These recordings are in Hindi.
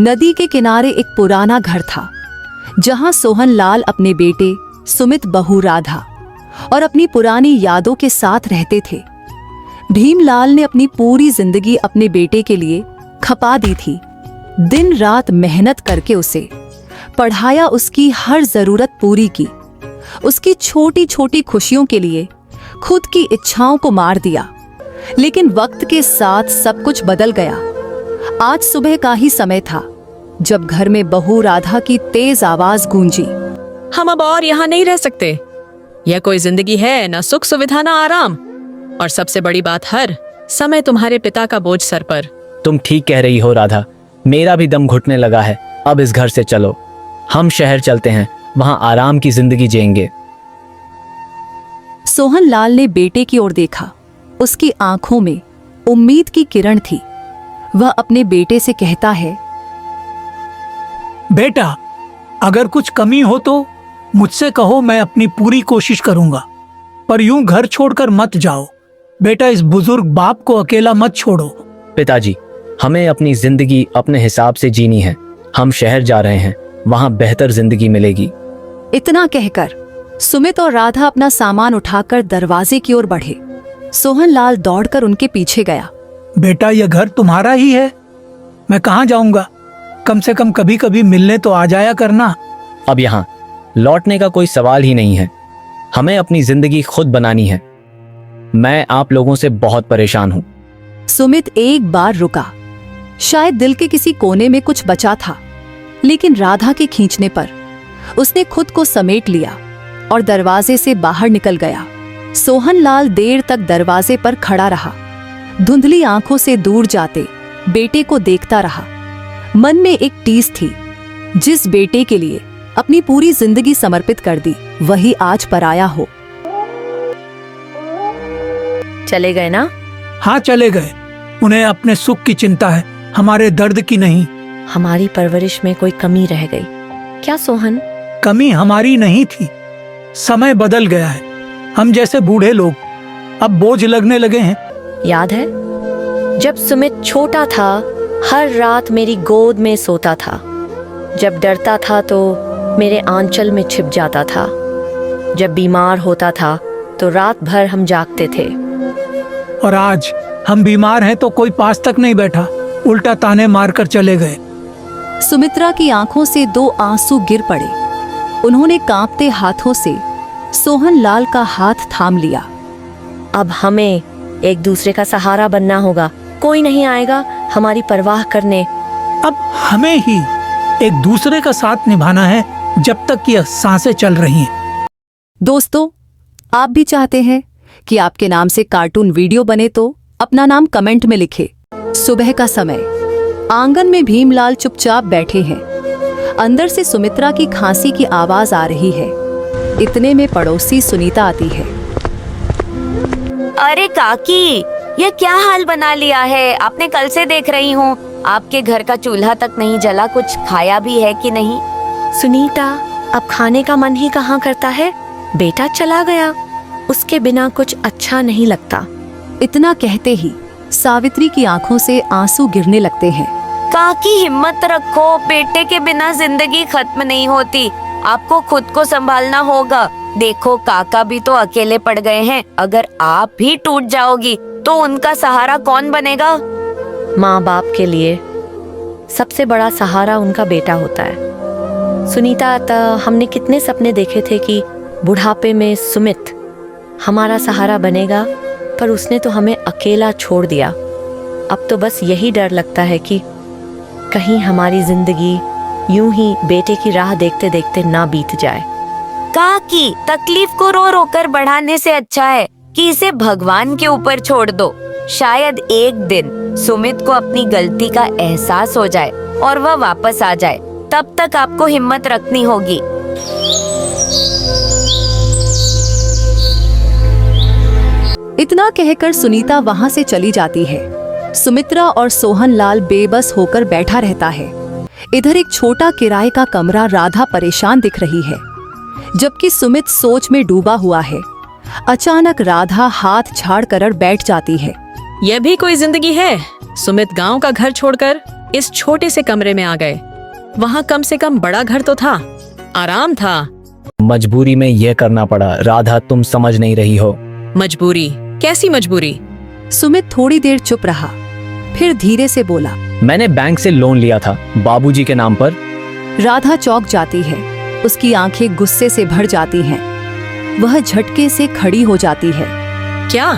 नदी के किनारे एक पुराना घर था जहां सोहन लाल अपने बेटे सुमित, बहू राधा और अपनी पुरानी यादों के साथ रहते थे। भीमलाल ने अपनी पूरी जिंदगी अपने बेटे के लिए खपा दी थी। दिन रात मेहनत करके उसे पढ़ाया, उसकी हर जरूरत पूरी की, उसकी छोटी छोटी खुशियों के लिए खुद की इच्छाओं को मार दिया। लेकिन वक्त के साथ सब कुछ बदल गया। आज सुबह का ही समय था जब घर में बहू राधा की तेज आवाज गूंजी। हम अब और यहाँ नहीं रह सकते। यह कोई जिंदगी है, न सुख सुविधा न आराम, और सबसे बड़ी बात, हर समय तुम्हारे पिता का बोझ सर पर। तुम ठीक कह रही हो राधा, मेरा भी दम घुटने लगा है। अब इस घर से चलो, हम शहर चलते हैं, वहां आराम की जिंदगी जिएंगे। सोहन लाल ने बेटे की ओर देखा। उसकी आंखों में उम्मीद की किरण थी। वह अपने बेटे से कहता है, बेटा, अगर कुछ कमी हो तो मुझसे कहो, मैं अपनी पूरी कोशिश करूंगा, पर यूं घर छोड़कर मत जाओ। बेटा, इस बुजुर्ग बाप को अकेला मत छोड़ो। पिताजी, हमें अपनी जिंदगी अपने हिसाब से जीनी है। हम शहर जा रहे हैं, वहां बेहतर जिंदगी मिलेगी। इतना कहकर सुमित और राधा अपना सामान उठाकर दरवाजे की ओर बढ़े। सोहन लाल दौड़कर उनके पीछे गया। बेटा, यह घर तुम्हारा ही है, मैं कहाँ जाऊंगा? कम से कम कभी कभी मिलने तो आ जाया करना। अब यहाँ लौटने का कोई सवाल ही नहीं है। हमें अपनी जिंदगी खुद बनानी है। मैं आप लोगों से बहुत परेशान हूँ। सुमित एक बार रुका। शायद दिल के किसी कोने में कुछ बचा था, लेकिन राधा के खींचने पर उसने खुद को समेट लिया और दरवाजे से बाहर निकल गया। सोहन लाल देर तक दरवाजे पर खड़ा रहा। धुंधली आंखों से दूर जाते बेटे को देखता रहा। मन में एक टीस थी, जिस बेटे के लिए अपनी पूरी जिंदगी समर्पित कर दी, वही आज पराया हो। चले गए ना? हाँ, चले गए। उन्हें अपने सुख की चिंता है, हमारे दर्द की नहीं। हमारी परवरिश में कोई कमी रह गई क्या सोहन? कमी हमारी नहीं थी, समय बदल गया है। हम जैसे बूढ़े लोग अब बोझ लगने लगे हैं। याद है जब सुमित छोटा था, हर रात मेरी गोद में सोता था। जब डरता था तो मेरे आंचल में छिप जाता था। जब बीमार होता था तो रात भर हम जागते थे। और आज हम बीमार हैं तो कोई पास तक नहीं बैठा, उल्टा ताने मारकर चले गए। सुमित्रा की आंखों से 2 आंसू गिर पड़े। उन्होंने कांपते हाथों से सोहन लाल का हाथ थाम लिया। अब हमें एक दूसरे का सहारा बनना होगा। कोई नहीं आएगा हमारी परवाह करने। अब हमें ही एक दूसरे का साथ निभाना है जब तक यह सांसें चल रही हैं। दोस्तों, आप भी चाहते हैं कि आपके नाम से कार्टून वीडियो बने तो अपना नाम कमेंट में लिखें। सुबह का समय, आंगन में भीमलाल चुपचाप बैठे हैं। अंदर से सुमित्रा की खांसी की आवाज आ रही है। इतने में पड़ोसी सुनीता आती है। अरे काकी, ये क्या हाल बना लिया है? आपने कल से देख रही हूँ, आपके घर का चूल्हा तक नहीं जला। कुछ खाया भी है कि नहीं? सुनीता, अब खाने का मन ही कहाँ करता है। बेटा चला गया, उसके बिना कुछ अच्छा नहीं लगता। इतना कहते ही सावित्री की आंखों से आंसू गिरने लगते हैं। काकी, हिम्मत रखो, बेटे के बिना जिंदगी खत्म नहीं होती। आपको खुद को संभालना होगा। देखो, काका भी तो अकेले पड़ गए हैं। अगर आप भी टूट जाओगी तो उनका सहारा कौन बनेगा? माँ बाप के लिए सबसे बड़ा सहारा उनका बेटा होता है। सुनीता, हमने कितने सपने देखे थे कि बुढ़ापे में सुमित हमारा सहारा बनेगा, पर उसने तो हमें अकेला छोड़ दिया। अब तो बस यही डर लगता है कि कहीं हमारी जिंदगी यूं ही बेटे की राह देखते देखते ना बीत जाए। काकी, तकलीफ को रो रो कर बढ़ाने से अच्छा है कि इसे भगवान के ऊपर छोड़ दो। शायद एक दिन सुमित को अपनी गलती का एहसास हो जाए और वह वापस आ जाए। तब तक आपको हिम्मत रखनी होगी। इतना कहकर सुनीता वहां से चली जाती है। सुमित्रा और सोहन लाल बेबस होकर बैठा रहता है। इधर एक छोटा किराए का कमरा राधा परेशान दिख रही है, जबकि सुमित सोच में डूबा हुआ है। अचानक राधा हाथ झाड़ कर बैठ जाती है। यह भी कोई जिंदगी है? सुमित गांव का घर छोड़कर इस छोटे से कमरे में आ गए। वहाँ कम से कम बड़ा घर तो था, आराम था। मजबूरी में यह करना पड़ा। राधा, तुम समझ नहीं रही हो। मजबूरी? कैसी मजबूरी? सुमित थोड़ी देर चुप रहा, फिर धीरे से बोला। मैंने बैंक से लोन लिया था बाबूजी के नाम पर। राधा चौंक जाती है, उसकी आंखें गुस्से से भर जाती हैं। वह झटके से खड़ी हो जाती है। क्या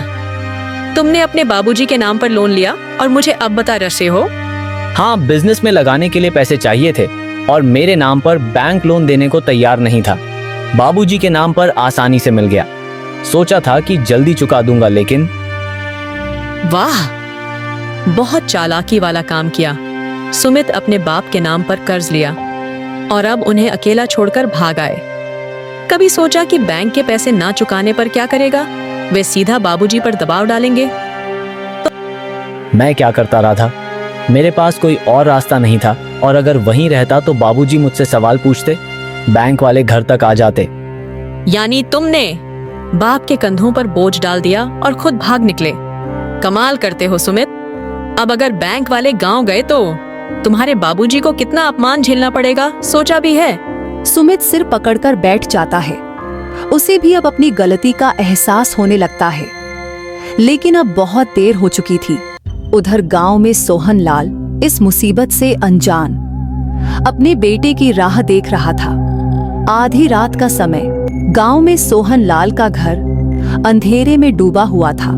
तुमने अपने बाबूजी के नाम पर लोन लिया और मुझे अब बता रहे हो? हाँ, बिजनेस में लगाने के लिए पैसे चाहिए थे और मेरे नाम पर बैंक लोन देने को तैयार नहीं था। बाबूजी के नाम पर आसानी से मिल गया। सोचा था कि जल्दी चुका दूंगा, लेकिन वाह, बहुत चालाकी वाला काम किया। सुमित अपने बाप के नाम पर कर्ज लिया और अब उन्हें अकेला छोड़कर भाग आए। कभी सोचा कि बैंक के पैसे ना चुकाने पर क्या करेगा? वे सीधा बाबूजी पर दबाव डालेंगे। मैं क्या करता राधा? मेरे पास कोई और रास्ता नहीं था, और अगर वहीं रहता तो बाबूजी मुझसे सवाल पूछते, बैंक वाले घर तक आ जाते। यानी तुमने बाप के कंधों पर बोझ डाल दिया और खुद भाग निकले। कमाल करते हो सुमित। अब अगर बैंक वाले गांव गए तो तुम्हारे बाबूजी को कितना अपमान झेलना पड़ेगा, सोचा भी है? सुमित सिर पकड़कर बैठ जाता है। उसे भी अब अपनी गलती का एहसास होने लगता है, लेकिन अब बहुत देर हो चुकी थी। उधर गांव में सोहन लाल इस मुसीबत से अनजान अपने बेटे की राह देख रहा था। आधी रात का समय गांव में सोहन लाल का घर अंधेरे में डूबा हुआ था।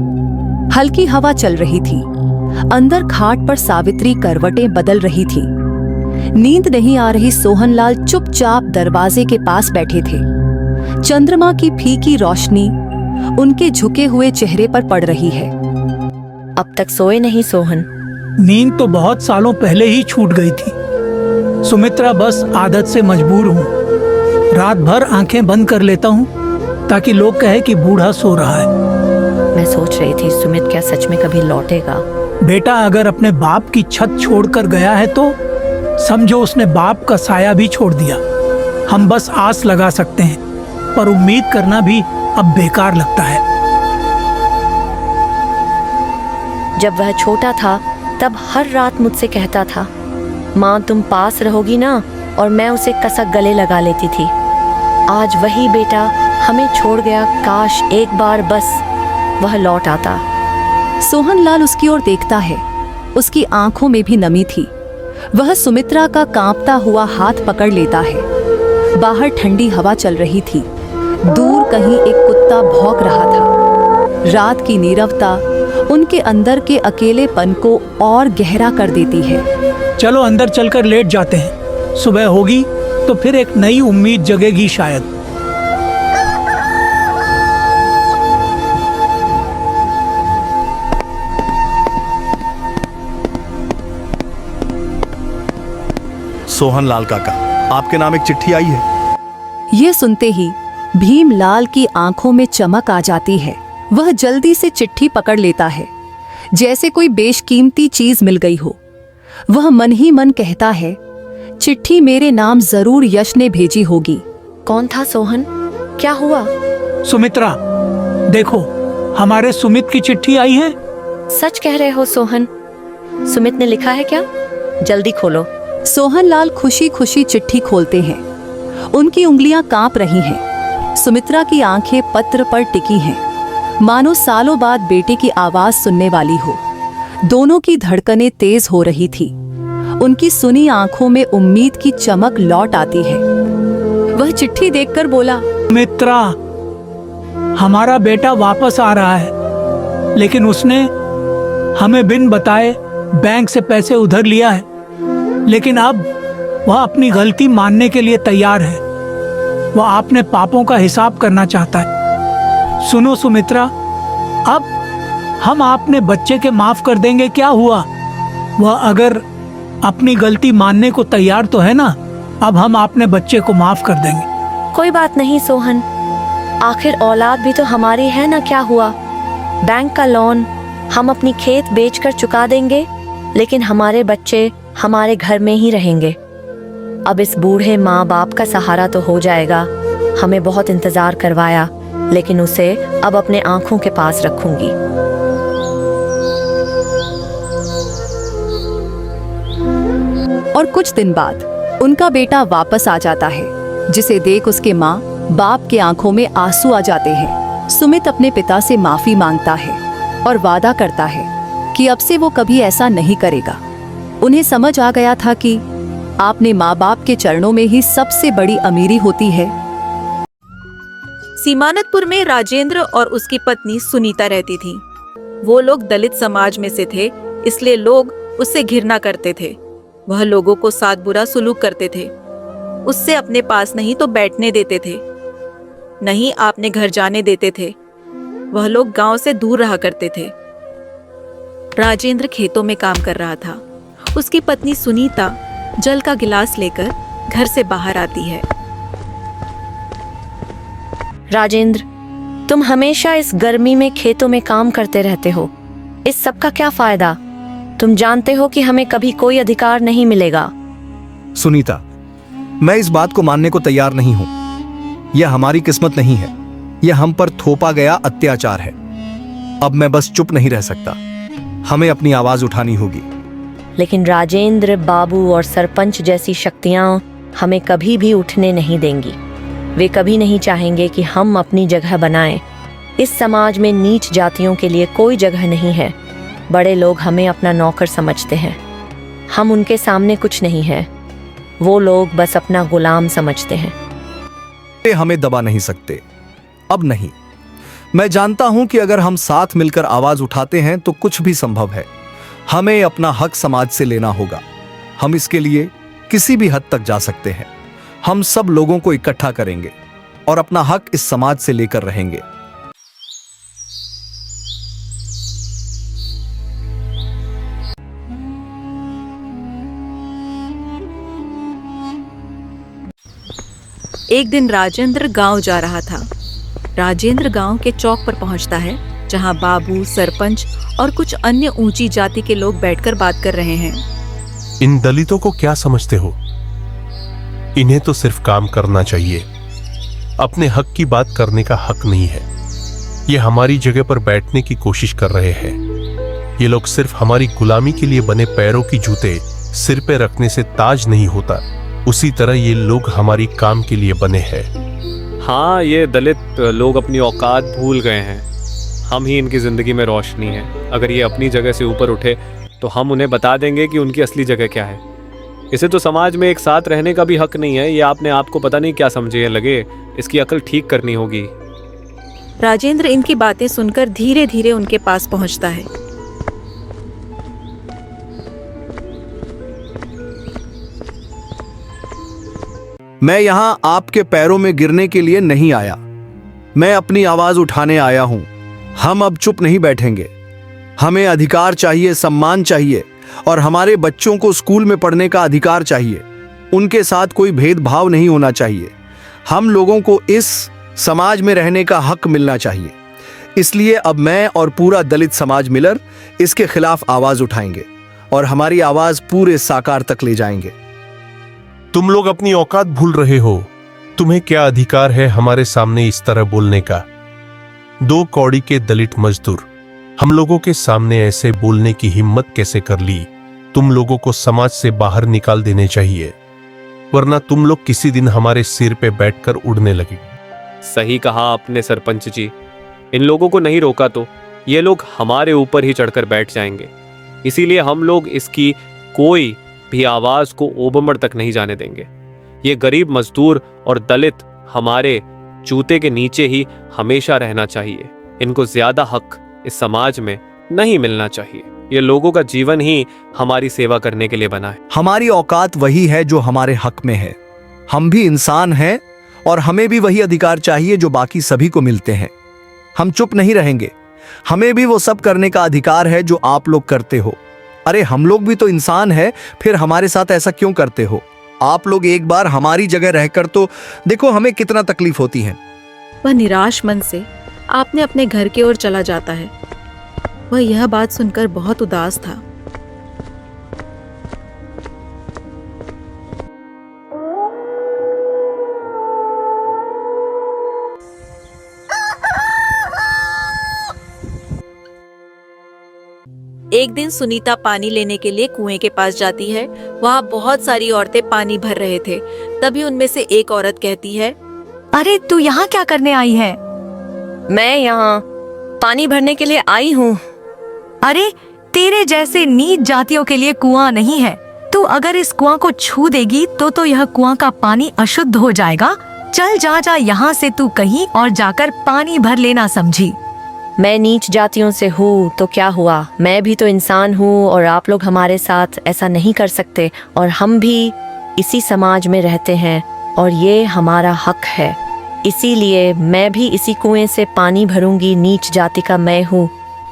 हल्की हवा चल रही थी। अंदर खाट पर सावित्री करवटें बदल रही थी। नींद नहीं आ रही सोहन लाल चुपचाप दरवाजे के पास बैठे थे। चंद्रमा की फीकी रोशनी उनके झुके हुए चेहरे पर पड़ रही है। अब तक सोए नहीं सोहन? नींद तो बहुत सालों पहले ही छूट गई थी सुमित्रा, बस आदत से मजबूर हूँ। रात भर आंखें बंद कर लेता हूँ ताकि लोग कहे कि बूढ़ा सो रहा है। मैं सोच रही थी सुमित क्या सच में कभी लौटेगा? बेटा अगर अपने बाप की छत छोड़कर गया है तो समझो उसने बाप का साया भी छोड़ दिया। हम बस आस लगा सकते हैं, पर उम्मीद करना भी अब बेकार लगता है। जब वह छोटा था तब हर रात मुझसे कहता था, माँ तुम पास रहोगी ना, और मैं उसे कसक गले लगा लेती थी। आज वही बेटा हमें छोड़ गया। काश एक बार बस वह लौट आता। सोहन लाल उसकी ओर देखता है। उसकी आंखों में भी नमी थी। वह सुमित्रा का कांपता हुआ हाथ पकड़ लेता है। बाहर ठंडी हवा चल रही थी। दूर कहीं एक कुत्ता भौंक रहा था। रात की नीरवता उनके अंदर के अकेलेपन को और गहरा कर देती है। चलो अंदर चलकर लेट जाते हैं। सुबह होगी तो फिर एक नई उम्मीद जगेगी शायद। सोहन लाल काका, आपके नाम एक चिट्ठी आई है। ये सुनते ही भीमलाल की आंखों में चमक आ जाती है। वह जल्दी से चिट्ठी पकड़ लेता है, जैसे कोई बेशकीमती चीज मिल गई हो। वह मन ही मन कहता है, चिट्ठी मेरे नाम जरूर यश ने भेजी होगी। कौन था सोहन? क्या हुआ? सुमित्रा देखो, हमारे सुमित की चिट्ठी आई है। सच कह रहे हो सोहन? सुमित ने लिखा है क्या? जल्दी खोलो। सोहन लाल खुशी खुशी चिट्ठी खोलते हैं। उनकी उंगलियां कांप रही हैं। सुमित्रा की आंखें पत्र पर टिकी हैं, मानो सालों बाद बेटे की आवाज सुनने वाली हो। दोनों की धड़कनें तेज हो रही थी। उनकी सुनी आंखों में उम्मीद की चमक लौट आती है। वह चिट्ठी देखकर बोला, सुमित्रा, हमारा बेटा वापस आ रहा है, लेकिन उसने हमें बिन बताए बैंक से पैसे उधार लिया है। लेकिन अब वह अपनी गलती मानने के लिए तैयार है। वह अपने पापों का हिसाब करना चाहता है। सुनो सुमित्रा, अब हम आपने बच्चे के माफ कर देंगे। क्या हुआ? वह अगर अपनी गलती मानने को तैयार तो है ना, अब हम अपने बच्चे को माफ कर देंगे। कोई बात नहीं सोहन, आखिर औलाद भी तो हमारी है ना। क्या हुआ? बैंक का लोन हम अपनी खेत बेचकर चुका देंगे, लेकिन हमारे बच्चे हमारे घर में ही रहेंगे। अब इस बूढ़े माँ बाप का सहारा तो हो जाएगा। हमें बहुत इंतजार करवाया, लेकिन उसे अब अपने आंखों के पास रखूंगी। और कुछ दिन बाद उनका बेटा वापस आ जाता है, जिसे देख उसके माँ बाप के आंखों में आंसू आ जाते हैं। सुमित अपने पिता से माफी मांगता है और वादा करता है कि अब से वो कभी ऐसा नहीं करेगा। उन्हें समझ आ गया था कि आपने माँ बाप के चरणों में ही सबसे बड़ी अमीरी होती है। सीमानतपुर में राजेंद्र और उसकी पत्नी सुनीता रहती थी। वो लोग दलित समाज में से थे, इसलिए लोग उससे घृणा करते थे। वह लोगों को साथ बुरा सुलूक करते थे, उससे अपने पास नहीं तो बैठने देते थे, नहीं आपने घर जाने देते थे। वह लोग गांव से दूर रहा करते थे। राजेंद्र खेतों में काम कर रहा था। उसकी पत्नी सुनीता जल का गिलास लेकर घर से बाहर आती है। राजेंद्र, तुम हमेशा इस गर्मी में खेतों में काम करते रहते हो। इस सब का क्या फायदा? तुम जानते हो कि हमें कभी कोई अधिकार नहीं मिलेगा। सुनीता, मैं इस बात को मानने को तैयार नहीं हूं। यह हमारी किस्मत नहीं है, यह हम पर थोपा गया अत्याचार है। अब मैं बस चुप नहीं रह सकता, हमें अपनी आवाज उठानी होगी। लेकिन राजेंद्र, बाबू और सरपंच जैसी शक्तियां हमें कभी भी उठने नहीं देंगी। वे कभी नहीं चाहेंगे कि हम अपनी जगह बनाएं। इस समाज में नीच जातियों के लिए कोई जगह नहीं है। बड़े लोग हमें अपना नौकर समझते हैं, हम उनके सामने कुछ नहीं है। वो लोग बस अपना गुलाम समझते हैं। वे हमें दबा नहीं सकते, अब नहीं। मैं जानता हूं कि अगर हम साथ मिलकर आवाज उठाते हैं तो कुछ भी संभव है। हमें अपना हक समाज से लेना होगा। हम इसके लिए किसी भी हद तक जा सकते हैं। हम सब लोगों को इकट्ठा करेंगे और अपना हक इस समाज से लेकर रहेंगे। एक दिन राजेंद्र गांव जा रहा था। राजेंद्र गांव के चौक पर पहुंचता है, जहां बाबू, सरपंच और कुछ अन्य ऊंची जाति के लोग बैठकर बात कर रहे हैं। इन दलितों को क्या समझते हो? इन्हें तो सिर्फ काम करना चाहिए, अपने हक की बात करने का हक नहीं है। ये हमारी जगह पर बैठने की कोशिश कर रहे हैं। ये लोग सिर्फ हमारी गुलामी के लिए बने पैरों की जूते सिर पे रखने से ताज नहीं होता, उसी तरह ये लोग हमारी काम के लिए बने हैं। हाँ, ये दलित लोग अपनी औकात भूल गए हैं। हम ही इनकी जिंदगी में रोशनी है। अगर ये अपनी जगह से ऊपर उठे तो हम उन्हें बता देंगे कि उनकी असली जगह क्या है। इसे तो समाज में एक साथ रहने का भी हक नहीं है। ये आपने आपको पता नहीं क्या समझे लगे, इसकी अकल ठीक करनी होगी। राजेंद्र इनकी बातें सुनकर धीरे धीरे उनके पास पहुंचता है। मैं यहां आपके पैरों में गिरने के लिए नहीं आया, मैं अपनी आवाज उठाने आया हूं। हम अब चुप नहीं बैठेंगे। हमें अधिकार चाहिए, सम्मान चाहिए और हमारे बच्चों को स्कूल में पढ़ने का अधिकार चाहिए। उनके साथ कोई भेदभाव नहीं होना चाहिए। हम लोगों को इस समाज में रहने का हक मिलना चाहिए। इसलिए अब मैं और पूरा दलित समाज मिलकर इसके खिलाफ आवाज उठाएंगे और हमारी आवाज पूरे साकार तक ले जाएंगे। तुम लोग अपनी औकात भूल रहे हो। तुम्हें क्या अधिकार है हमारे सामने इस तरह बोलने का? 2 कौड़ी के दलित मजदूर हम लोगों के सामने ऐसे बोलने की हिम्मत कैसे कर ली? तुम लोगों को समाज से बाहर निकाल देने चाहिए, वरना तुम लोग किसी दिन हमारे सिर पे बैठकर उड़ने लगे। सही कहा आपने सरपंच जी। इन लोगों को नहीं रोका तो ये लोग हमारे ऊपर ही चढ़कर बैठ जाएंगे। इसीलिए हम लोग इसकी कोई भी आवाज को ओबमड़ तक नहीं जाने देंगे। ये गरीब मजदूर और दलित हमारे जूते के नीचे ही हमेशा रहना चाहिए। इनको ज्यादा हक इस समाज में नहीं मिलना चाहिए। ये लोगों का जीवन ही हमारी सेवा करने के लिए बना है। हमारी औकात वही है जो हमारे हक में है। हम भी इंसान हैं और हमें भी वही अधिकार चाहिए जो बाकी सभी को मिलते हैं। हम चुप नहीं रहेंगे। हमें भी वो सब करने का अधिकार है जो आप लोग करते हो। अरे हम लोग भी तो इंसान हैं, फिर हमारे साथ ऐसा क्यों करते हो? आप लोग एक बार हमारी जगह रहकर तो देखो हमें कितना तकलीफ होती है। वह निराश मन से आपने अपने घर की ओर चला जाता है। वह यह बात सुनकर बहुत उदास था। एक दिन सुनीता पानी लेने के लिए कुएं के पास जाती है। वहाँ बहुत सारी औरतें पानी भर रहे थे। तभी उनमें से एक औरत कहती है, अरे तू यहाँ क्या करने आई है? मैं यहाँ पानी भरने के लिए आई हूँ। अरे तेरे जैसे नीच जातियों के लिए कुआं नहीं है। तू अगर इस कुआं को छू देगी तो यह कुआं का पानी अशुद्ध हो जाएगा। चल जा यहाँ से तू कहीं और जाकर पानी भर लेना, समझी? मैं नीच जातियों से हूँ तो क्या हुआ? मैं भी तो इंसान हूँ और आप लोग हमारे साथ ऐसा नहीं कर सकते। और हम भी इसी समाज में रहते हैं और ये हमारा हक है। इसीलिए मैं भी इसी कुएं से पानी भरूंगी। नीच जाति का मैं हूँ,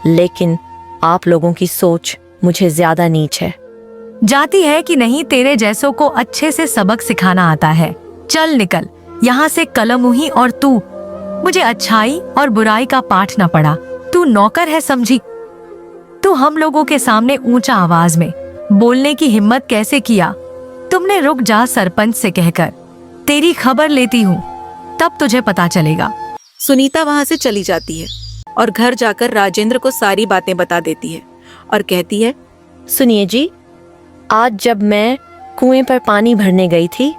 लेकिन आप लोगों की सोच मुझे ज्यादा नीच है। जाति है कि नहीं, तेरे जैसों को अच्छे से सबक सिखाना आता है। चल निकल यहाँ से कलमुही। और तू मुझे अच्छाई और बुराई का पाठ न पढ़ा। तू नौकर है, समझी? तू हम लोगों के सामने ऊंचा आवाज में बोलने की हिम्मत कैसे किया? तुमने रुक जा सरपंच से कहकर तेरी खबर लेती हूँ, तब तुझे पता चलेगा। सुनीता वहाँ से चली जाती है और घर जाकर राजेंद्र को सारी बातें बता देती है और कहती है, सुनिए जी, आज जब मैं कुएं पर पानी भरने गई थी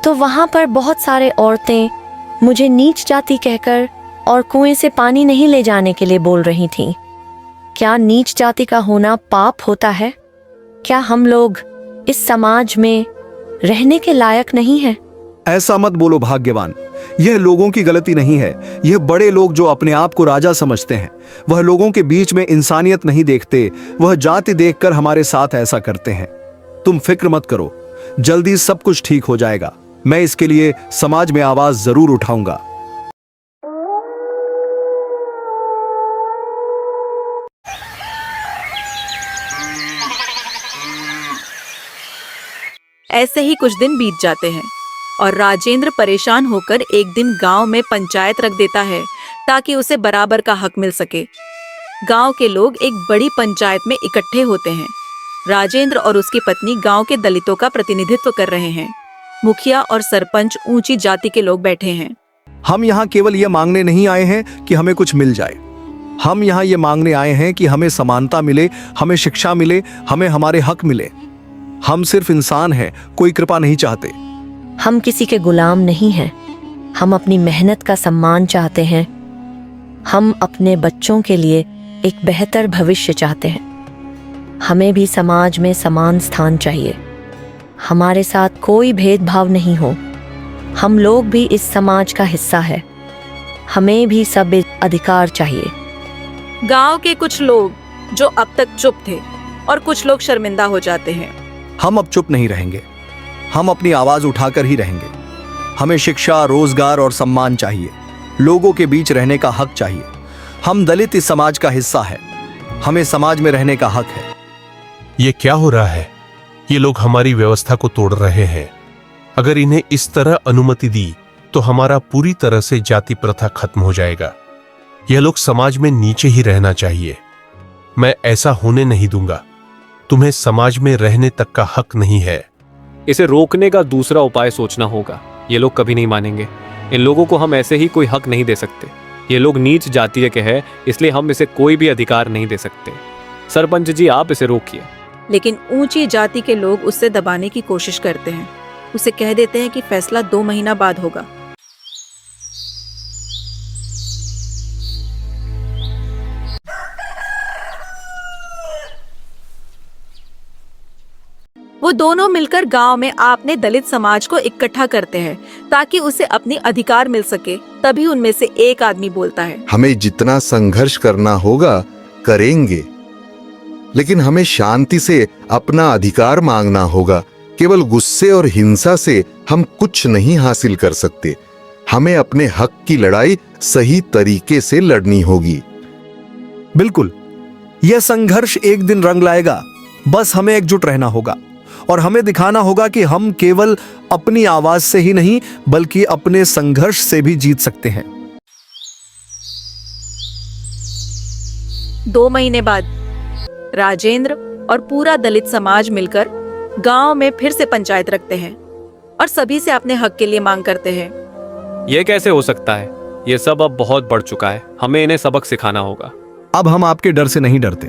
तो वहाँ पर बहुत सारे औरतें मुझे नीच जाति कहकर और कुएं से पानी नहीं ले जाने के लिए बोल रही थीं। क्या नीच जाति का होना पाप होता है? क्या हम लोग इस समाज में रहने के लायक नहीं हैं? ऐसा मत बोलो भाग्यवान। यह लोगों की गलती नहीं है। यह बड़े लोग जो अपने आप को राजा समझते हैं, वह लोगों के बीच में इंसानियत नहीं देखते, वह जाति देखकर हमारे साथ ऐसा करते हैं। तुम फिक्र मत करो, जल्दी सब कुछ ठीक हो जाएगा। मैं इसके लिए समाज में आवाज जरूर उठाऊंगा। ऐसे ही कुछ दिन बीत जाते हैं और राजेंद्र परेशान होकर एक दिन गांव में पंचायत रख देता है ताकि उसे बराबर का हक मिल सके। गांव के लोग एक बड़ी पंचायत में इकट्ठे होते हैं। राजेंद्र और उसकी पत्नी गांव के दलितों का प्रतिनिधित्व कर रहे हैं। मुखिया और सरपंच ऊंची जाति के लोग बैठे हैं। हम यहाँ केवल ये मांगने नहीं आए हैं कि हमें कुछ मिल जाए। हम यहाँ ये मांगने आए हैं कि हमें समानता मिले, हमें शिक्षा मिले, हमें हमारे हक मिले। हम सिर्फ इंसान हैं, कोई कृपा नहीं चाहते। हम किसी के गुलाम नहीं हैं। हम अपनी मेहनत का सम्मान चाहते हैं। हम अपने बच्चों के लिए एक बेहतर भविष्य चाहते हैं। हमें भी समाज में समान स्थान चाहिए। हमारे साथ कोई भेदभाव नहीं हो। हम लोग भी इस समाज का हिस्सा है। हमें भी सब अधिकार चाहिए। गांव के कुछ लोग जो अब तक चुप थे और कुछ लोग शर्मिंदा हो जाते हैं। हम अब चुप नहीं रहेंगे। हम अपनी आवाज उठाकर ही रहेंगे। हमें शिक्षा, रोजगार और सम्मान चाहिए। लोगों के बीच रहने का हक चाहिए। हम दलित इस समाज का हिस्सा है। हमें समाज में रहने का हक है। ये क्या हो रहा है? ये लोग हमारी व्यवस्था को तोड़ रहे हैं। अगर इन्हें इस तरह अनुमति दी तो हमारा पूरी तरह से जाति प्रथा खत्म हो जाएगा। यह लोग समाज में नीचे ही रहना चाहिए। मैं ऐसा होने नहीं दूंगा। तुम्हें समाज में रहने तक का हक नहीं है। इसे रोकने का दूसरा उपाय सोचना होगा। ये लोग कभी नहीं मानेंगे। इन लोगों को हम ऐसे ही कोई हक नहीं दे सकते। ये लोग नीच जातीय के हैं, इसलिए हम इसे कोई भी अधिकार नहीं दे सकते। सरपंच जी, आप इसे रोकिए। लेकिन ऊंची जाति के लोग उससे दबाने की कोशिश करते हैं। उसे कह देते हैं कि फैसला 2 महीना बाद होगा। वो दोनों मिलकर गांव में आपने दलित समाज को इकट्ठा करते हैं ताकि उसे अपनी अधिकार मिल सके। तभी उनमें से एक आदमी बोलता है, हमें जितना संघर्ष करना होगा करेंगे, लेकिन हमें शांति से अपना अधिकार मांगना होगा। केवल गुस्से और हिंसा से हम कुछ नहीं हासिल कर सकते। हमें अपने हक की लड़ाई सही तरीके से लड़नी होगी। बिल्कुल, यह संघर्ष एक दिन रंग लाएगा। बस हमें एकजुट रहना होगा और हमें दिखाना होगा कि हम केवल अपनी आवाज से ही नहीं बल्कि अपने संघर्ष से भी जीत सकते हैं। 2 महीने बाद राजेंद्र और पूरा दलित समाज मिलकर गांव में फिर से पंचायत रखते हैं और सभी से अपने हक के लिए मांग करते हैं। यह कैसे हो सकता है? ये सब अब बहुत बढ़ चुका है। हमें इन्हें सबक सिखाना होगा। अब हम आपके डर से नहीं डरते।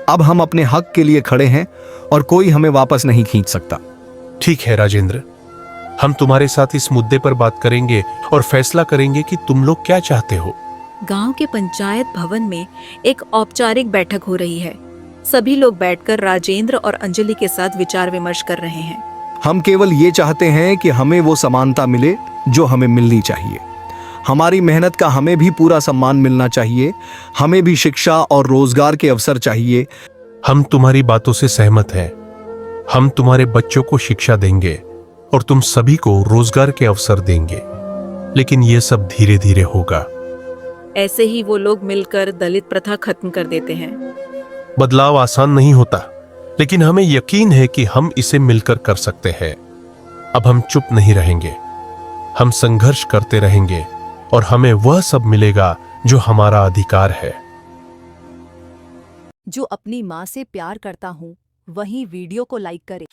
अब हम अपने हक के लिए खड़े हैं और कोई हमें वापस नहीं खींच सकता। ठीक है राजेंद्र, हम तुम्हारे साथ इस मुद्दे पर बात करेंगे और फैसला करेंगे कि तुम लोग क्या चाहते हो। गांव के पंचायत भवन में एक औपचारिक बैठक हो रही है। सभी लोग बैठकर राजेंद्र और अंजलि के साथ विचार विमर्श कर रहे हैं। हम केवल ये चाहते हैं कि हमें वो समानता मिले जो हमें मिलनी चाहिए। हमारी मेहनत का हमें भी पूरा सम्मान मिलना चाहिए। हमें भी शिक्षा और रोजगार के अवसर चाहिए। हम तुम्हारी बातों से सहमत हैं। हम तुम्हारे बच्चों को शिक्षा देंगे और तुम सभी को रोजगार के अवसर देंगे, लेकिन यह सब धीरे धीरे होगा। ऐसे ही वो लोग मिलकर दलित प्रथा खत्म कर देते हैं। बदलाव आसान नहीं होता, लेकिन हमें यकीन है कि हम इसे मिलकर कर सकते हैं। अब हम चुप नहीं रहेंगे, हम संघर्ष करते रहेंगे और हमें वह सब मिलेगा जो हमारा अधिकार है। जो अपनी माँ से प्यार करता हूँ वही वीडियो को लाइक करे।